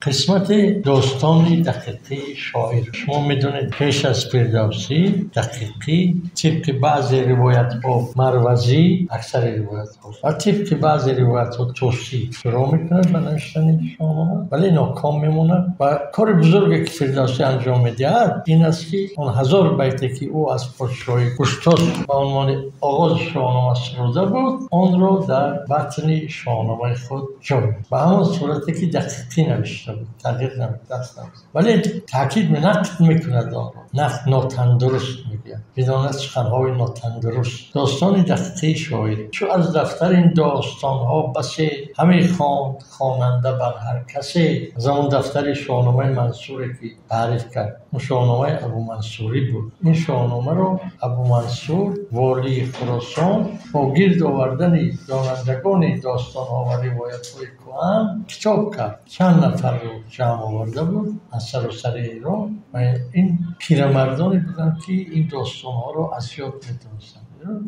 قسمت داستانی دقیقی شاعر. شما میدونید پیش از فردوسی دقیقی طبق بعضی روایت ها مروزی اکثر روایت ها و طبق بعضی روایت ها توسی شروع میکنه به نوشتن شاهنامه، ولی ناکام میمونه. و کار بزرگی که فردوسی انجام میدهد این است که اون 1000 بیتی که او از پادشاهی قسطس به عنوان آغاز شاهنامه سروده بود، آن را در بطن شاهنامه خود جای به همون صورتی که دقیقی نوشته بود، تغییر نمی‌دست، ولی تاکید نقد میکند آن نقد ناتندرست میگه، بدون سخنهای ناتندرست. داستان دقیقی شاعری چو از دفتر این داستانها بسی همه خواند خواننده بر هر کسی. از اون دفتر شاهنامه منصوری که تعریف کرد، اون شاهنامه ابو منصوری بود. این شاهنامه رو ابو منصور والی خراسان با گرد آوردن دانندگان داستان‌ها و روایت‌های کهن کتاب کرد. چند نفر رو جمع آورده بود از سراسر ایران و این پیرمردانی بودن که این داستان‌ها رو از یاد می‌دونستن.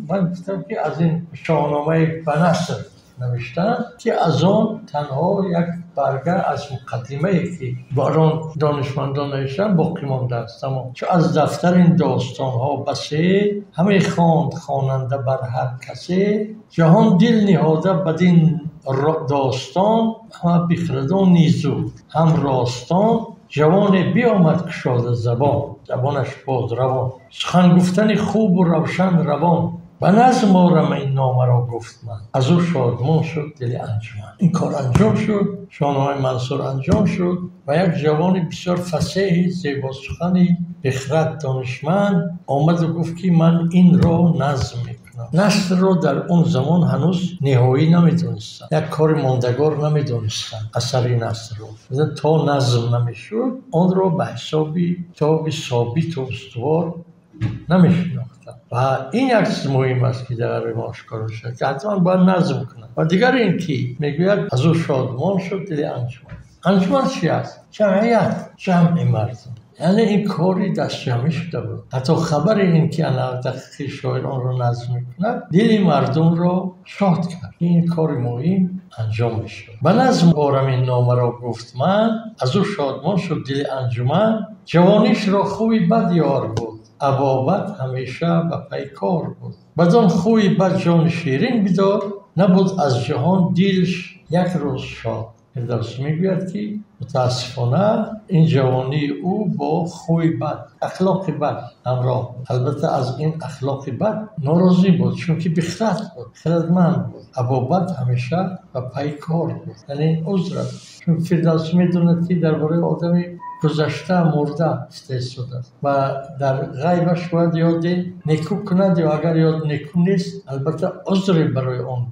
من گفتم که از این شاهنامه به نثر نوشتن که از آن تنها یک برگه از مقدمه‌ای که باران دانشمندان نوشتن باقی مانده است. اما چو از دفتر این داستان‌ها بسی همه خواند خواننده بر هر کسی. جهان دل نهاده بدین داستان همه بخردان نیزو هم راستان. جوان بیامد گشاده زبانش باز روان. سخن گفتن خوب و روشن روان. به نظم آرم این نامه را گفت من، از او شادمان شد دل انجمن. این کار انجام شد، شاهنامه منصور انجام شد و یک جوان بسیار فصیح زیبا سخنی بخرد دانشمند آمد و گفت که من این را نظم میکنم. نثر رو در اون زمان هنوز نهایی نمیدونستن، یک کار ماندگار نمیدونستن اثر نثر رو. تا نظم نمیشد آن را به حسابی کتاب ثابت و استوار نمیشناختن و این یک مهم است که در ما آشکار شد که حتما باید نظم کنن. و دیگر این که میگوید از او شادمان شد دل انجمن. انجمن چی است؟ جمعیت، جمع مردم. یعنی این کاری دست جمعی شده بود. حتی خبر این که دقیقی شاعر آن رو نظم میکند دل مردم را شاد کرد. این کار مهم انجام میشد. به نظم آرم این نامه را گفت من، از او شادمان شد دل انجمن. جوانیش را خوبی بد یار بود، ابابت همیشه به پیکار بود. بدان خوی بد جان شیرین بدار، نبود از جهان دلش یک روز شاد. فردوسی میگوید که متاسفانه این جوانی او با خوی بد، اخلاق بد همراه بود. البته از این اخلاق بد ناراضی بود چون که بخرد بود، خردمند بود. ابابت همیشه به پیکار بود، یعنی عذر است. چون فردوسی میدوند که درباره آدمی گذشته مرده استعداد است و در غیبش باید یاد نیکو کند یا اگر یاد نیکو نیست البته عذری برای آن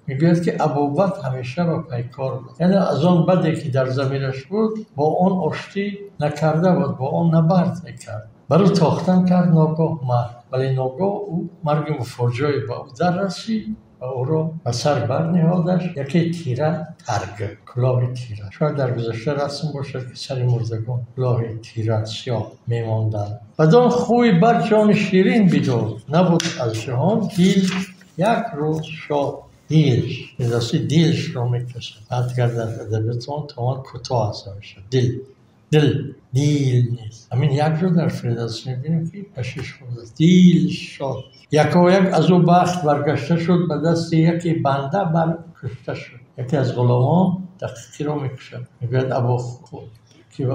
میگوید که ابابت همیشه به پیکار بود، یعنی از آن بدی که در زمینش بود با آن آشتی نکرده بود، با آن نبرد میکرد. برای تاختن کرد ناگاه مرد، ولی ناگاه او مرگ مفاجئه‌ای با او در رسید و او را به سر برنهادش یکی تیره ترگ، کلاه تیره. شاید در گذشته رسم باشد که سر مردگان کلاه تیره سیاه میماندند. بدان خوی بد جان شیرین بدار، نبود از جهان دل یک روز شاد. دیلش دیلش رو میکشن. بعد در ادبیاتون تمام کوتاه هست میشه. دیل نیست. همین یک رو در فردوسی میبینیم که کشش خورده. دیل شد. یکا یک از او بخت برگشته شد، به دست یکی بنده برکشته شد. یکی از غلامان دقیقی رو میکشن. میگوید ابو خود که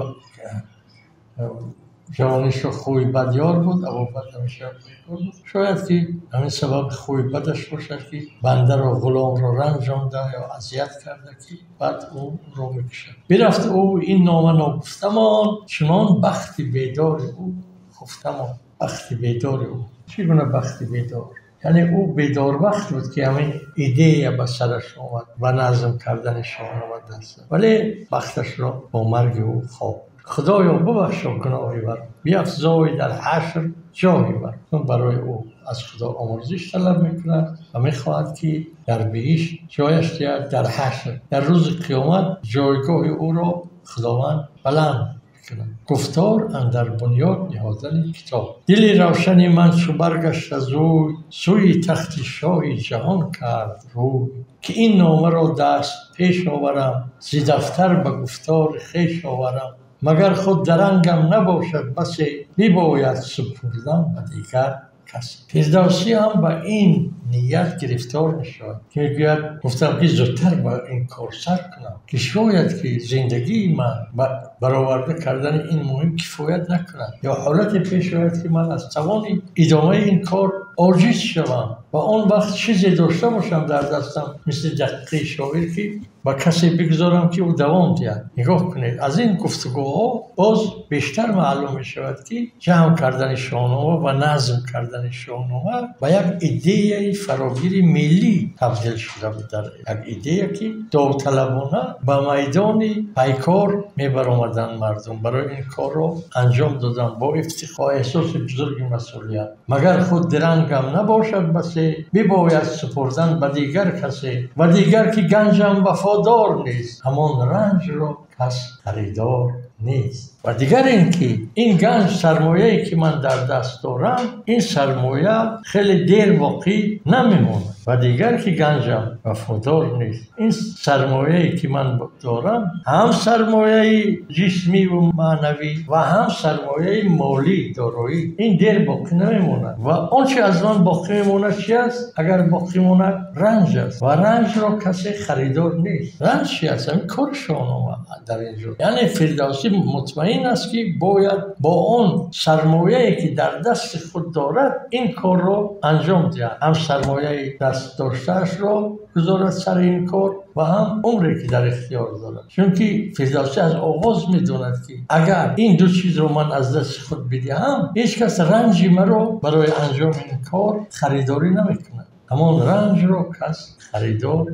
جوانیش رو خوی بد یار بود، ابابت همیشه پیکار بود. شاید که همین سبب خوی بدش باشد که بنده رو غلام رو رنجانده یا اذیت کرده که بعد او رو میکشد. برفت او این نامه نگفتمان، چنان بخت بیدار او خفتمان. بخت بیدار او چگونه بخت بیدار؟ یعنی او بیدار وقت بود که همین ایده به سرش آمد و نظم کردن شاهنامه دست، ولی بختش را با مرگ او خواب. خدایا ببخشا گناهی بر، بیفزای در حشر جایی بر. چون برای او از خدا آمرزش طلب میکند و میخواهد که در بهشت جایش دهد، در حشر در روز قیامت جایگاه او را خداوند بلند میکنند. گفتار اندر بنیاد نهادن کتاب. دل روشن من چو برگشت از اوی، سوی تخت شاه جهان کرد روی. که این نامه را دست پیش آورم، ز دفتر به گفتار خویش آورم. مگر خود درنگم نباشد بسی، میباید سپردن به دیگر کسی. فردوسی هم به این نیت گرفتار میشود که میگوید گفتم که زودتر با این کار سر کنم که شاید که زندگی من برآورده کردن این مهم کفایت نکند یا حالت پیش آید که من از توان ادامه این کار عاجز شوم و اون وقت چیزی داشته باشم در دستم مثل دقیقه شاعر که با کسی بگذارم که او دوام دهد. نگاه کنید از این گفتگوها باز بیشتر معلوم می شود که جمع کردن شاهنامه و نظم کردن شاهنامه و یک ایده فراگیر ملی تبدیل شده بود در یک ایده که داوطلبانه به میدان پیکار می برآمدند مردم برای این کار را انجام دادن با افتخار احساس بزرگ مسئولیت. مگر خود درنگم نباشد بسی، بباید سپردن به دیگر کسی و دیگر که گنجم وفادار نیست، همان رنج را کس خریدار نیست. و دیگر این که این گنج سرمایه‌ای که من در دست دارم این سرمایه خیلی دیر باقی نمیمونه و دیگر که گنجم وفادار نیست. این سرمایه‌ای که من دارم هم سرمایه جسمی و معنوی و هم سرمایه مالی دارایی این دیر باقی نمیمونه و آنچه از من باقی میمونه چی است؟ اگر باقی مونه رنج است و رنج را کسی خریدار نیست. رنج چی است؟ این کار شاهنامه در اینجا یعنی فردوسی مطمئن است که باید با اون سرمایه‌ای که در دست خود دارد این کار رو انجام دهد. هم سرمایه دست داشته‌اش رو گذارد سر این کار و هم عمری که در اختیار دارد. چون که فردوسی از آغاز می‌داند که اگر این دو چیز رو من از دست خود بدهم هیچ کس رنجی مرا برای انجام این کار خریداری نمی‌کند. همان رنج رو کس خریدار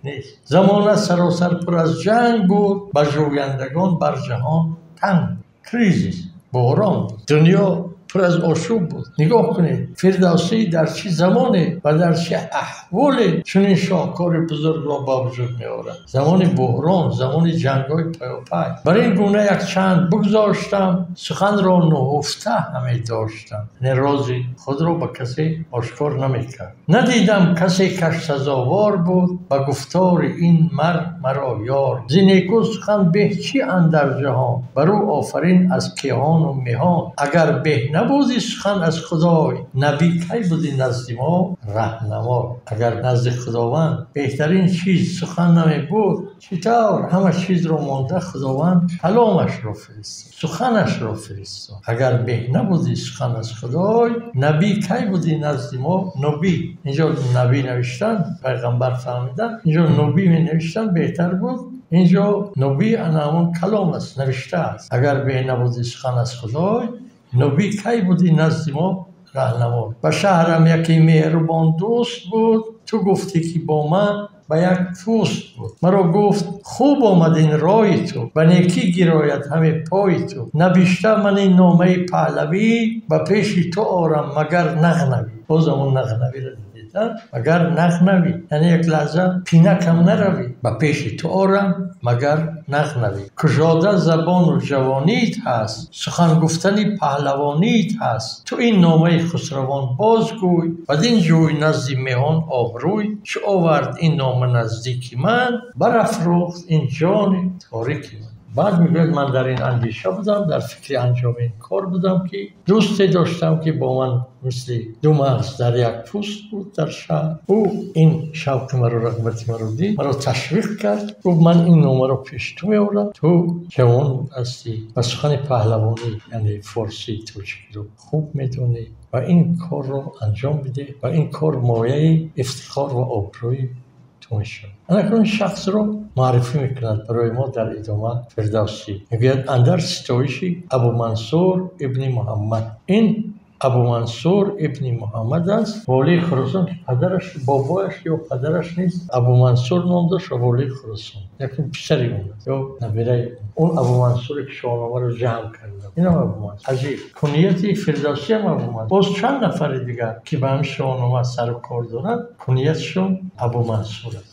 نیست. زمان سراسر پر از جنگ بود، بر جویندگان بر جهان تنگ. کریزیس، بحران بود. دنیا پر از آشوب بود. نگاه کنید فردوسی در چه زمانی و در چه احوالی چنین شاهکار بزرگ را با وجود می آورد. زمان بحران، زمان جنگ‌های پیاپی. برای این گونه یک چند بگذاشتم، سخن را نهفته همه داشتم. یعنی رازی خود را با کسی آشکار نمی‌کرد. ندیدم کسی کش سزاوار بود، و گفتار این مرا یار. ز نیکو سخن به چی اندر جهان، برو آفرین از کیهان و مهان. اگر به نبودی سخن از خدای، نبی کی بودی نزد ما رهنما. اگر نزد خداوند بهترین چیز سخن نمی بود، چطور همه چیز رو مانده خداوند کلامش رو فرستاد، سخنش رو فرستاد. اگر به نبودی سخن از خدای، نبی کی بودی نزد ما. نبی اینجا نبی نوشتن، پیغمبر فهمیدن، اینجا نبی می نوشتن بهتر بود. اینجا نبی همون کلام است، نوشته است. اگر به نبودی سخن از خدای، نبی کی بودی نزد ما رهنما. و شهرم یکی مهربان دوست بود، تو گفتی که با من به یک پوست بود. مرا گفت خوب آمد این رای تو، به نیکی گراید همه پای تو. نبیشته من این نامه پهلوی، به پیش تو آرم مگر نغنوی. باز همون نغنوی را دیدن، مگر نغنوی یعنی یک لحظه پینکم نروی. به پیش تو آرم مگر نغنوی. کشاده زبان و جوانیت هست، سخن گفتنی پهلوانیت هست. تو این نامه خسروان بازگوی، بدین جوی نزد مهان آبروی. چه آورد این نامه نزدیک من، برافروخت این جان تاریک من. بعد میگوید من در این اندیشه بودم، در فکر انجام این کار بودم که دوستی داشتم که با من مثل دو مغز در یک پوست بود در شهر. او این شوق مرا، رغبت مرا دید، مرا تشویق کرد. گفت من این نامه رو پیش تو میآورم، تو جوان هستی و سخن پهلوانی یعنی فارسی ترکی رو خوب میدونی و این کار رو انجام بده و این کار مایه افتخار و آبروی تو میشه. اون شخص رو معرفی میکند برای ما در ادامه فردوسی. میگوید اندر ستایشی ابو منصور ابن محمد. این ابو منصور ابن محمد است، والی خراسان که پدرش بابایش یا پدرش نیست. ابو منصور نام داشت و والی خراسان، یکی پسری اون یا نبیره اون ابو منصور که شاهنامه رو جمع کرده. این هم ابو منصور. عجیب کنیت فردوسی هم ابو منصور. باز چند نفر دیگر که به هم شاهنامه سر و کار دارن کنیتشون ابو منصور است.